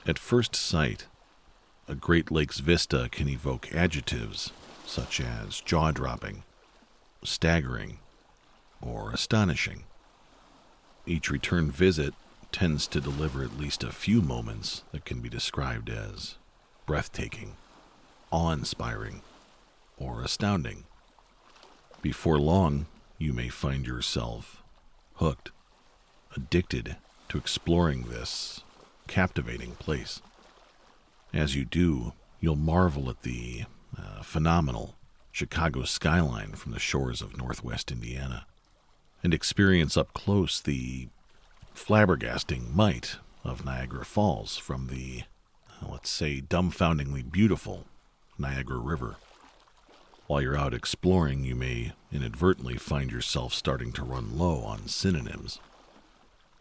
At first sight, a Great Lakes vista can evoke adjectives such as jaw-dropping, staggering, or astonishing. Each return visit tends to deliver at least a few moments that can be described as breathtaking, awe-inspiring, or astounding. Before long, you may find yourself hooked, addicted to exploring this captivating place. As you do, you'll marvel at the phenomenal Chicago skyline from the shores of northwest Indiana, and experience up close the flabbergasting might of Niagara Falls from the, let's say, dumbfoundingly beautiful Niagara River. While you're out exploring, you may inadvertently find yourself starting to run low on synonyms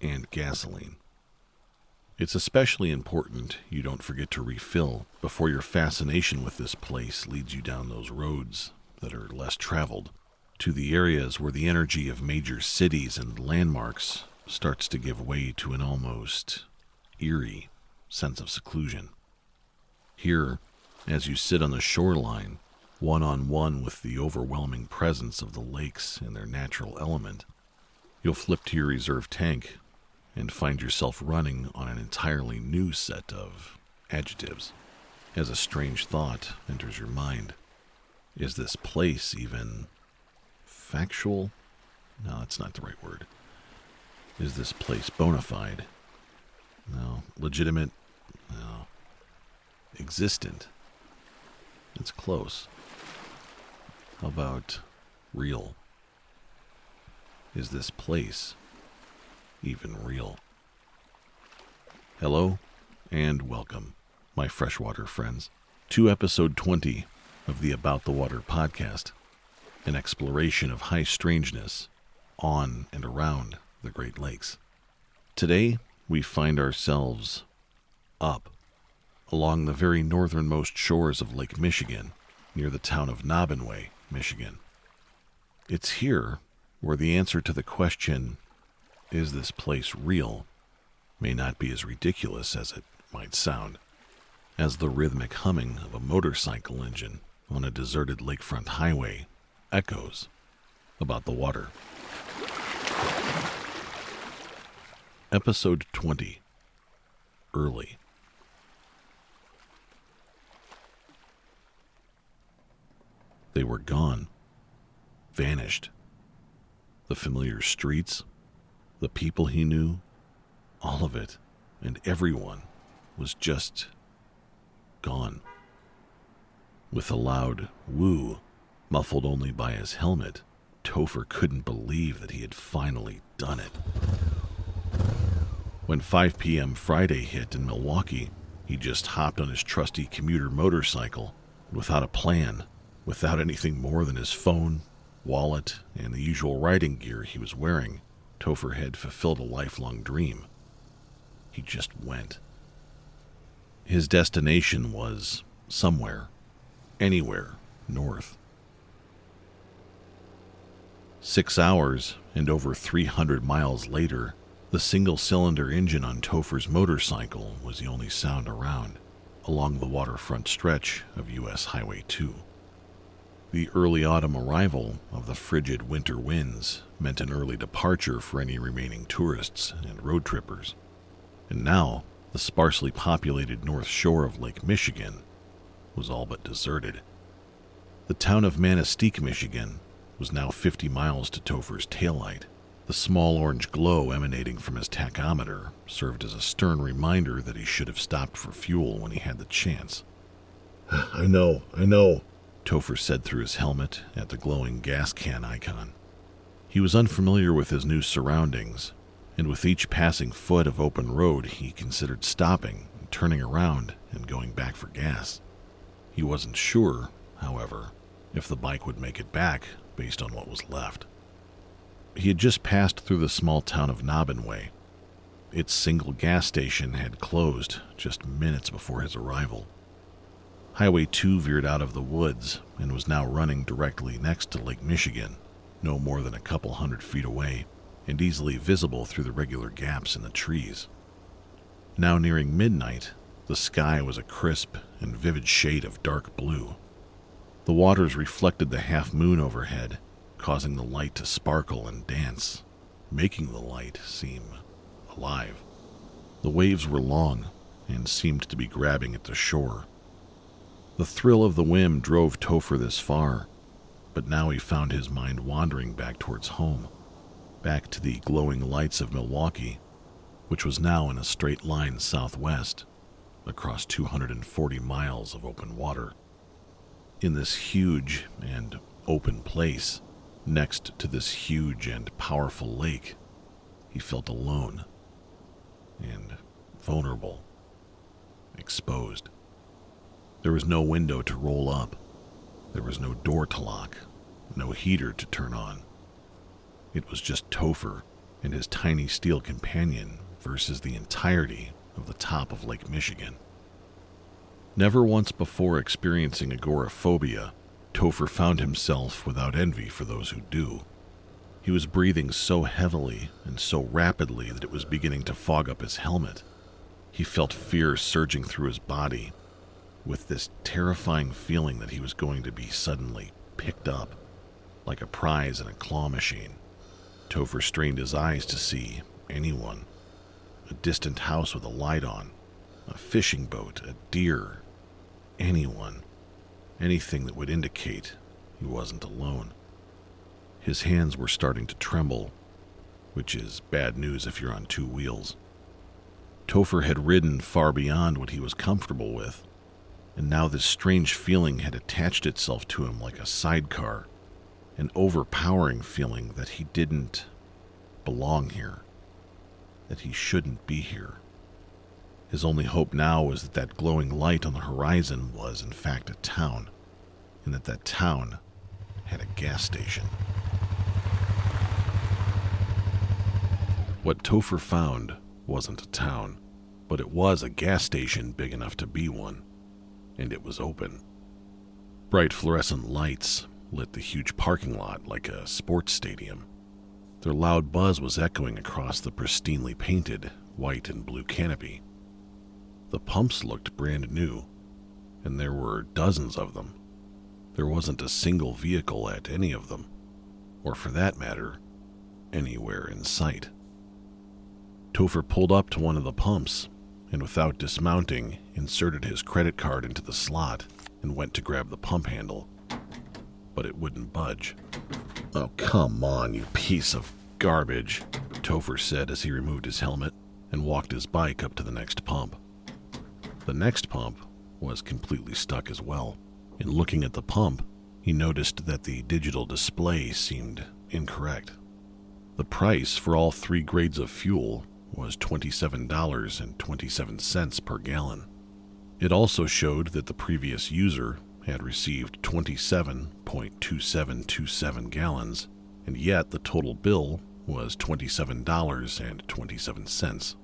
and gasoline. It's especially important you don't forget to refill before your fascination with this place leads you down those roads that are less traveled to the areas where the energy of major cities and landmarks starts to give way to an almost eerie sense of seclusion. Here, as you sit on the shoreline, one-on-one with the overwhelming presence of the lakes in their natural element, you'll flip to your reserve tank and find yourself running on an entirely new set of adjectives as a strange thought enters your mind. Is this place even factual? No, that's not the right word. Is this place bona fide? No. Legitimate? No. Existent? It's close. How about real? Is this place even real? Hello and welcome, my freshwater friends, to episode 20 of the About the Water podcast, an exploration of high strangeness on and around the Great Lakes. Today, we find ourselves up along the very northernmost shores of Lake Michigan, near the town of Nobbinway, Michigan. It's here where the answer to the question, is this place real, may not be as ridiculous as it might sound, as the rhythmic humming of a motorcycle engine on a deserted lakefront highway echoes about the water. Episode 20. Early. They were gone, vanished. The familiar streets, the people he knew, all of it, and everyone was just gone. With a loud woo, muffled only by his helmet, Topher couldn't believe that he had finally done it. When 5 p.m. Friday hit in Milwaukee, he just hopped on his trusty commuter motorcycle without a plan, without anything more than his phone, wallet, and the usual riding gear he was wearing. Topher had fulfilled a lifelong dream. He just went. His destination was somewhere, anywhere, north. 6 hours and over 300 miles later, the single-cylinder engine on Topher's motorcycle was the only sound around, along the waterfront stretch of U.S. Highway 2. The early autumn arrival of the frigid winter winds meant an early departure for any remaining tourists and road trippers. And now, the sparsely populated north shore of Lake Michigan was all but deserted. The town of Manistee, Michigan, was now 50 miles to Topher's taillight. The small orange glow emanating from his tachometer served as a stern reminder that he should have stopped for fuel when he had the chance. I know, Topher said through his helmet at the glowing gas can icon. He was unfamiliar with his new surroundings, and with each passing foot of open road he considered stopping, turning around, and going back for gas. He wasn't sure, however, if the bike would make it back based on what was left. He had just passed through the small town of Nobbinway. Its single gas station had closed just minutes before his arrival. Highway 2 veered out of the woods and was now running directly next to Lake Michigan, no more than a couple 100 feet away, and easily visible through the regular gaps in the trees. Now nearing midnight, The sky was a crisp and vivid shade of dark blue. The waters reflected the half moon overhead, causing the light to sparkle and dance, making the light seem alive. The waves were long and seemed to be grabbing at the shore. The thrill of the whim drove Topher this far, but now he found his mind wandering back towards home, back to the glowing lights of Milwaukee, which was now in a straight line southwest, across 240 miles of open water. In this huge and open place, next to this huge and powerful lake, he felt alone and vulnerable, exposed. There was no window to roll up. There was no door to lock, no heater to turn on. It was just Topher and his tiny steel companion versus the entirety of the top of Lake Michigan. Never once before experiencing agoraphobia, Topher found himself without envy for those who do. He was breathing so heavily and so rapidly that it was beginning to fog up his helmet. He felt fear surging through his body, with this terrifying feeling that he was going to be suddenly picked up, like a prize in a claw machine. Topher strained his eyes to see anyone. A distant house with a light on, a fishing boat, a deer, anyone, anything that would indicate he wasn't alone. His hands were starting to tremble, which is bad news if you're on two wheels. Topher had ridden far beyond what he was comfortable with, and now this strange feeling had attached itself to him like a sidecar, an overpowering feeling that he didn't belong here, that he shouldn't be here. His only hope now was that that glowing light on the horizon was in fact a town, and that that town had a gas station. What Topher found wasn't a town, but it was a gas station big enough to be one, and it was open. Bright fluorescent lights lit the huge parking lot like a sports stadium. Their loud buzz was echoing across the pristinely painted white and blue canopy. The pumps looked brand new, and there were dozens of them. There wasn't a single vehicle at any of them, or for that matter, anywhere in sight. Topher pulled up to one of the pumps, and without dismounting, inserted his credit card into the slot and went to grab the pump handle. But it wouldn't budge. "Oh, come on, you piece of garbage," Topher said as he removed his helmet and walked his bike up to the next pump. The next pump was completely stuck as well. In looking at the pump, he noticed that the digital display seemed incorrect. The price for all 3 grades of fuel was $27.27 per gallon. It also showed that the previous user had received 27.2727 gallons, and yet the total bill was $27.27.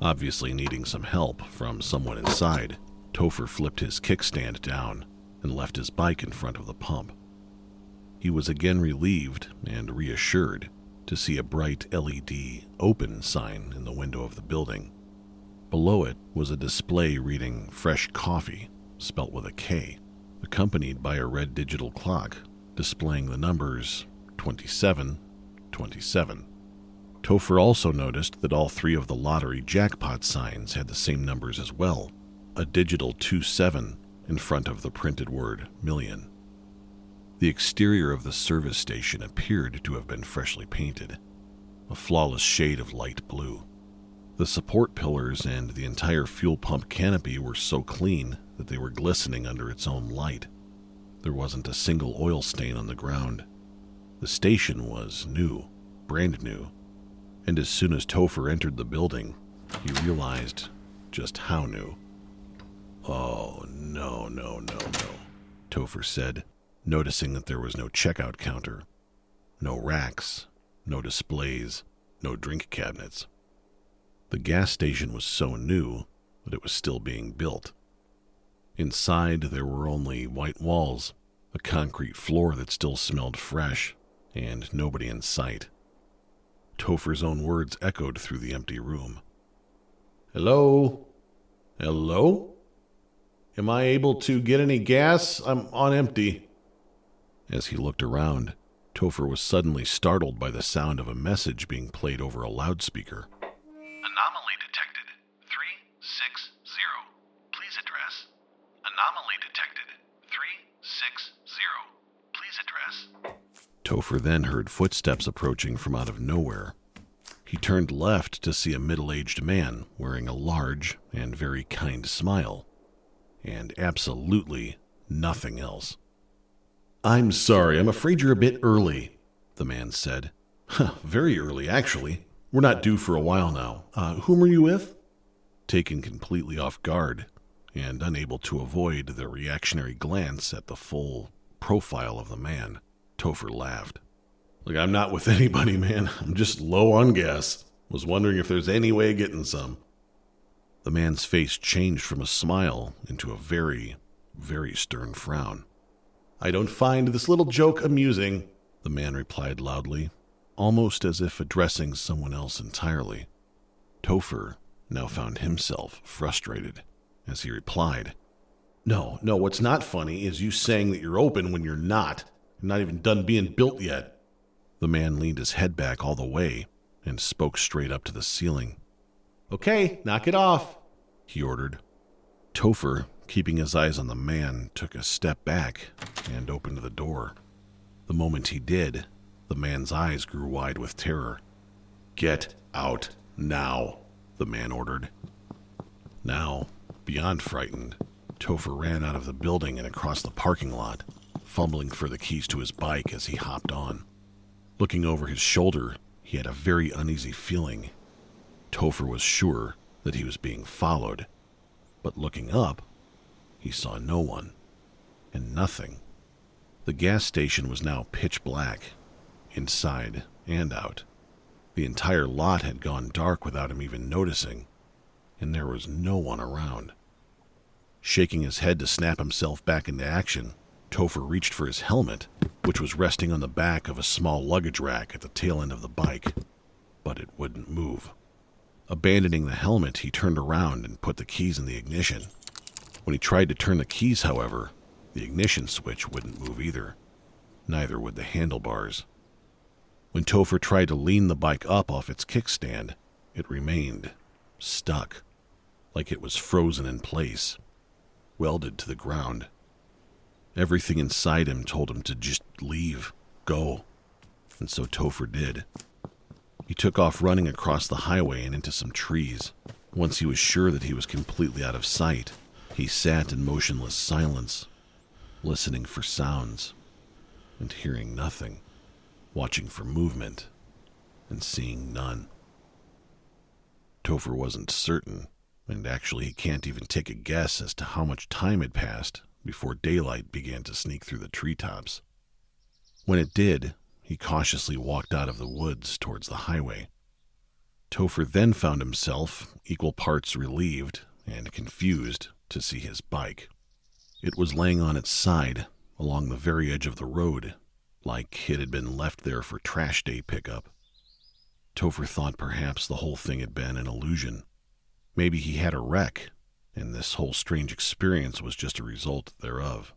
Obviously needing some help from someone inside, Topher flipped his kickstand down and left his bike in front of the pump. He was again relieved and reassured to see a bright LED open sign in the window of the building. Below it was a display reading Fresh Coffee, spelt with a K, accompanied by a red digital clock displaying the numbers 2727. Topher also noticed that all 3 of the lottery jackpot signs had the same numbers as well, a digital 27 in front of the printed word million. The exterior of the service station appeared to have been freshly painted, a flawless shade of light blue. The support pillars and the entire fuel pump canopy were so clean that they were glistening under its own light. There wasn't a single oil stain on the ground. The station was new, brand new, and as soon as Topher entered the building, he realized just how new. "Oh, no, Topher said, noticing that there was no checkout counter, no racks, no displays, no drink cabinets. The gas station was so new that it was still being built. Inside, there were only white walls, a concrete floor that still smelled fresh, and nobody in sight. Topher's own words echoed through the empty room. "Hello? Hello? Am I able to get any gas? I'm on empty. As he looked around, Topher was suddenly startled by the sound of a message being played over a loudspeaker. Anomaly detected. 360. Please address. Anomaly detected. 360. Please address. Topher then heard footsteps approaching from out of nowhere. He turned left to see a middle-aged man wearing a large and very kind smile, and absolutely nothing else. I'm sorry, I'm afraid you're a bit early, the man said. Very early, actually. We're not due for a while now. Whom are you with? Taken completely off guard, and unable to avoid the reactionary glance at the full profile of the man, Topher laughed. Look, I'm not with anybody, man. I'm just low on gas. Was wondering if there's any way of getting some. The man's face changed from a smile into a very, very stern frown. I don't find this little joke amusing, the man replied loudly, almost as if addressing someone else entirely. Topher now found himself frustrated as he replied, No, what's not funny is you saying that you're open when you're not. You're not even done being built yet. The man leaned his head back all the way and spoke straight up to the ceiling. Okay, knock it off, he ordered. Topher, keeping his eyes on the man, took a step back and opened the door. The moment he did, the man's eyes grew wide with terror. Get out now, the man ordered. Now, beyond frightened, Topher ran out of the building and across the parking lot, fumbling for the keys to his bike as he hopped on. Looking over his shoulder, he had a very uneasy feeling. Topher was sure that he was being followed, but looking up, he saw no one, and nothing. The gas station was now pitch black, inside and out. The entire lot had gone dark without him even noticing, and there was no one around. Shaking his head to snap himself back into action, Topher reached for his helmet, which was resting on the back of a small luggage rack at the tail end of the bike, but it wouldn't move. Abandoning the helmet, he turned around and put the keys in the ignition. When he tried to turn the keys, however, the ignition switch wouldn't move either. Neither would the handlebars. When Topher tried to lean the bike up off its kickstand, it remained stuck, like it was frozen in place, welded to the ground. Everything inside him told him to just leave, go, and so Topher did. He took off running across the highway and into some trees. Once he was sure that he was completely out of sight, he sat in motionless silence, listening for sounds and hearing nothing, watching for movement and seeing none. Topher wasn't certain, and actually he can't even take a guess as to how much time had passed before daylight began to sneak through the treetops. When it did, he cautiously walked out of the woods towards the highway. Topher then found himself equal parts relieved and confused to see his bike. It was laying on its side along the very edge of the road, like it had been left there for trash day pickup. Topher thought perhaps the whole thing had been an illusion. Maybe he had a wreck, and this whole strange experience was just a result thereof.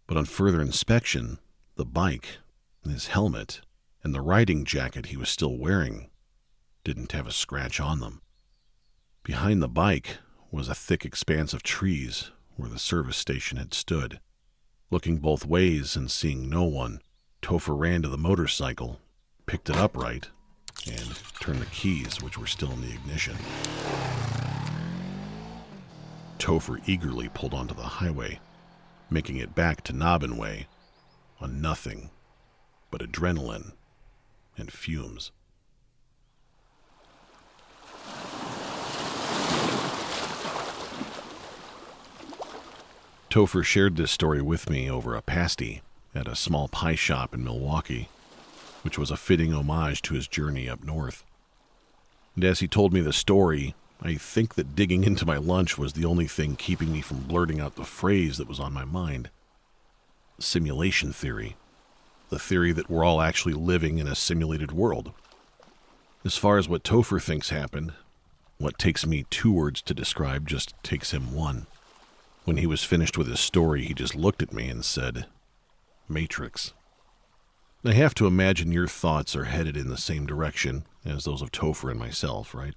But on further inspection, the bike, his helmet, and the riding jacket he was still wearing didn't have a scratch on them. Behind the bike was a thick expanse of trees where the service station had stood. Looking both ways and seeing no one, Topher ran to the motorcycle, picked it upright, and turned the keys, which were still in the ignition. Topher eagerly pulled onto the highway, making it back to Nobbin Way on nothing but adrenaline and fumes. Topher shared this story with me over a pasty at a small pie shop in Milwaukee, which was a fitting homage to his journey up north. And as he told me the story, I think that digging into my lunch was the only thing keeping me from blurting out the phrase that was on my mind. Simulation theory. The theory that we're all actually living in a simulated world. As far as what Topher thinks happened, What takes me 2 words to describe just takes him 1. When he was finished with his story, he just looked at me and said, "Matrix." I have to imagine your thoughts are headed in the same direction as those of Topher and myself, right?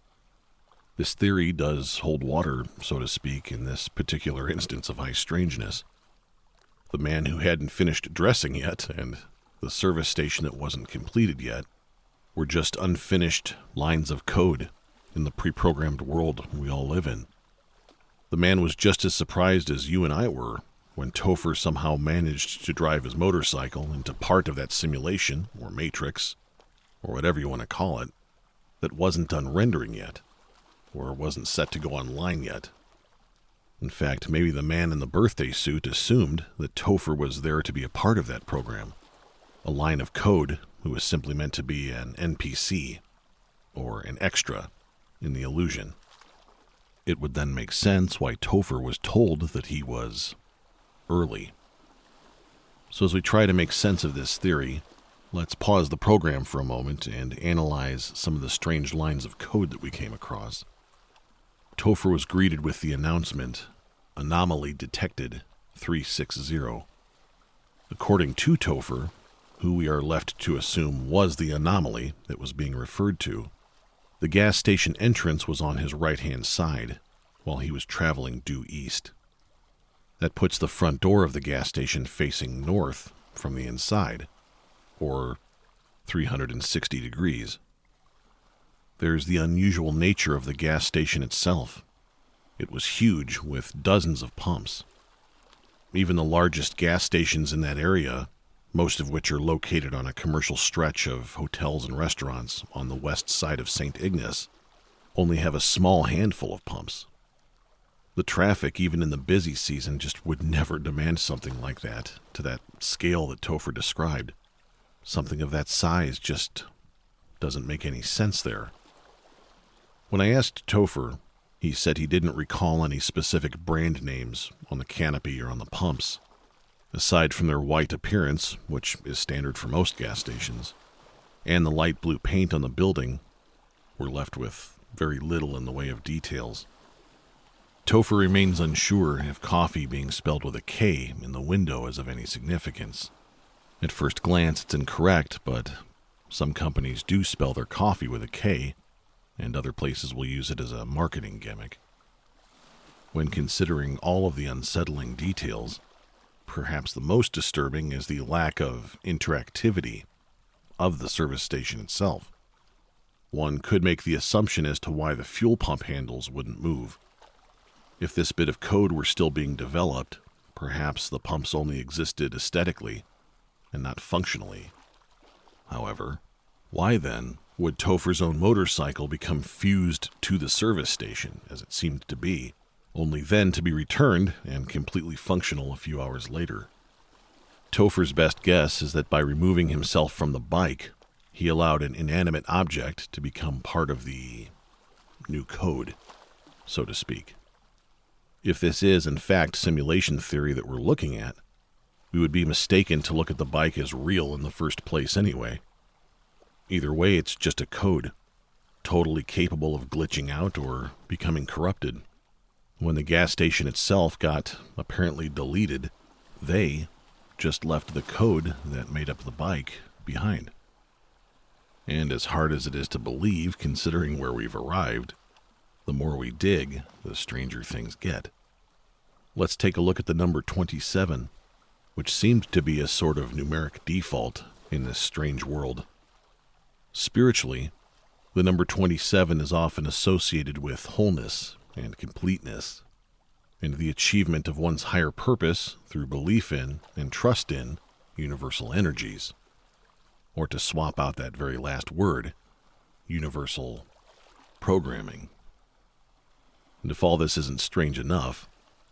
This theory does hold water, so to speak, in this particular instance of high strangeness. The man who hadn't finished dressing yet, and the service station that wasn't completed yet, were just unfinished lines of code in the pre-programmed world we all live in. The man was just as surprised as you and I were when Topher somehow managed to drive his motorcycle into part of that simulation, or matrix, or whatever you want to call it, that wasn't done rendering yet, or wasn't set to go online yet. In fact, maybe the man in the birthday suit assumed that Topher was there to be a part of that program, a line of code who was simply meant to be an NPC, or an extra, in the illusion. It would then make sense why Topher was told that he was early. So as we try to make sense of this theory, let's pause the program for a moment and analyze some of the strange lines of code that we came across. Topher was greeted with the announcement, "Anomaly detected, 360. According to Topher, who we are left to assume was the anomaly that was being referred to, the gas station entrance was on his right-hand side while he was traveling due east. That puts the front door of the gas station facing north from the inside, or 360 degrees. There's the unusual nature of the gas station itself. It was huge, with dozens of pumps. Even the largest gas stations in that area, most of which are located on a commercial stretch of hotels and restaurants on the west side of St. Ignace, only have a small handful of pumps. The traffic, even in the busy season, just would never demand something like that, to that scale that Topher described. Something of that size just doesn't make any sense there. When I asked Topher, he said he didn't recall any specific brand names on the canopy or on the pumps. Aside from their white appearance, which is standard for most gas stations, and the light blue paint on the building, we're left with very little in the way of details. Topher remains unsure if coffee being spelled with a K in the window is of any significance. At first glance, it's incorrect, but some companies do spell their coffee with a K, and other places will use it as a marketing gimmick. When considering all of the unsettling details, perhaps the most disturbing is the lack of interactivity of the service station itself. One could make the assumption as to why the fuel pump handles wouldn't move. If this bit of code were still being developed, perhaps the pumps only existed aesthetically and not functionally. However, why then would Topher's own motorcycle become fused to the service station, as it seemed to be, only then to be returned and completely functional a few hours later? Topher's best guess is that by removing himself from the bike, he allowed an inanimate object to become part of the new code, so to speak. If this is, in fact, simulation theory that we're looking at, we would be mistaken to look at the bike as real in the first place anyway. Either way, it's just a code, totally capable of glitching out or becoming corrupted. When the gas station itself got apparently deleted, they just left the code that made up the bike behind. And as hard as it is to believe, considering where we've arrived, the more we dig, the stranger things get. Let's take a look at the number 27, which seemed to be a sort of numeric default in this strange world. Spiritually, the number 27 is often associated with wholeness and completeness, and the achievement of one's higher purpose through belief in and trust in universal energies. Or to swap out that very last word, universal programming. And if all this isn't strange enough,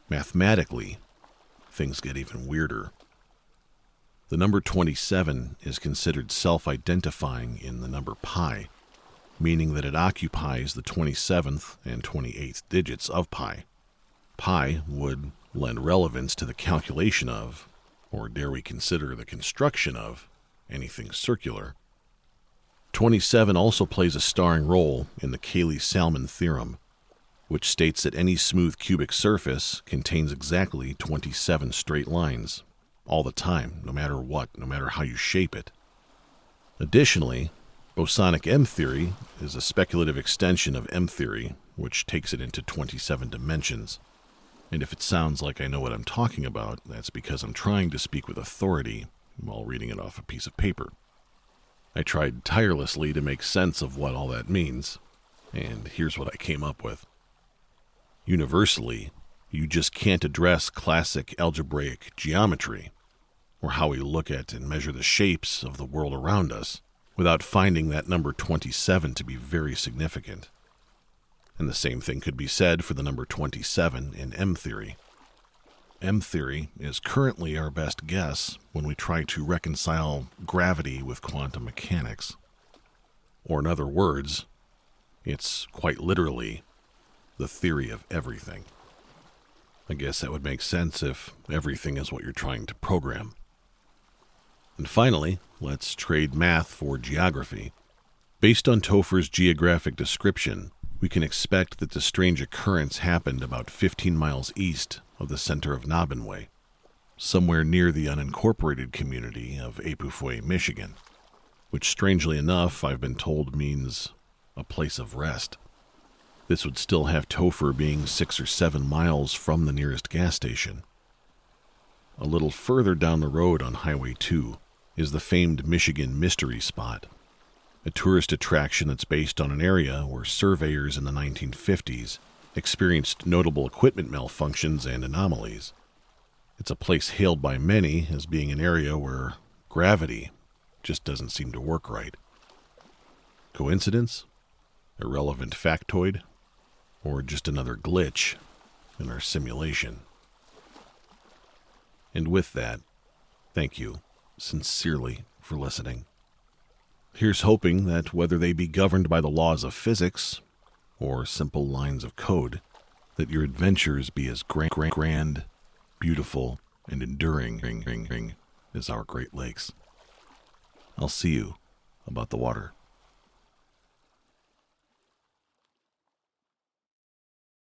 mathematically, things get even weirder. The number 27 is considered self-identifying in the number pi, meaning that it occupies the 27th and 28th digits of pi. Pi would lend relevance to the calculation of, or dare we consider the construction of, anything circular. 27 also plays a starring role in the Cayley-Salmon theorem, which states that any smooth cubic surface contains exactly 27 straight lines, all the time, no matter what, no matter how you shape it. Additionally, bosonic M theory is a speculative extension of M theory, which takes it into 27 dimensions. And if it sounds like I know what I'm talking about, that's because I'm trying to speak with authority while reading it off a piece of paper. I tried tirelessly to make sense of what all that means, and here's what I came up with. Universally, you just can't address classic algebraic geometry, or how we look at and measure the shapes of the world around us, without finding that number 27 to be very significant. And the same thing could be said for the number 27 in M theory. M theory is currently our best guess when we try to reconcile gravity with quantum mechanics. Or in other words, it's quite literally the theory of everything. I guess that would make sense if everything is what you're trying to program. And finally, let's trade math for geography. Based on Topher's geographic description, we can expect that the strange occurrence happened about 15 miles east of the center of Nabinway, somewhere near the unincorporated community of Epufue, Michigan, which strangely enough I've been told means a place of rest. This would still have Topher being 6 or 7 miles from the nearest gas station. A little further down the road on Highway 2 is the famed Michigan Mystery Spot, a tourist attraction that's based on an area where surveyors in the 1950s experienced notable equipment malfunctions and anomalies. It's a place hailed by many as being an area where gravity just doesn't seem to work right. Coincidence? Irrelevant factoid? Or just another glitch in our simulation? And with that, thank you sincerely for listening. Here's hoping that whether they be governed by the laws of physics or simple lines of code, that your adventures be as grand, beautiful, and enduring as our Great Lakes. I'll see you about the water.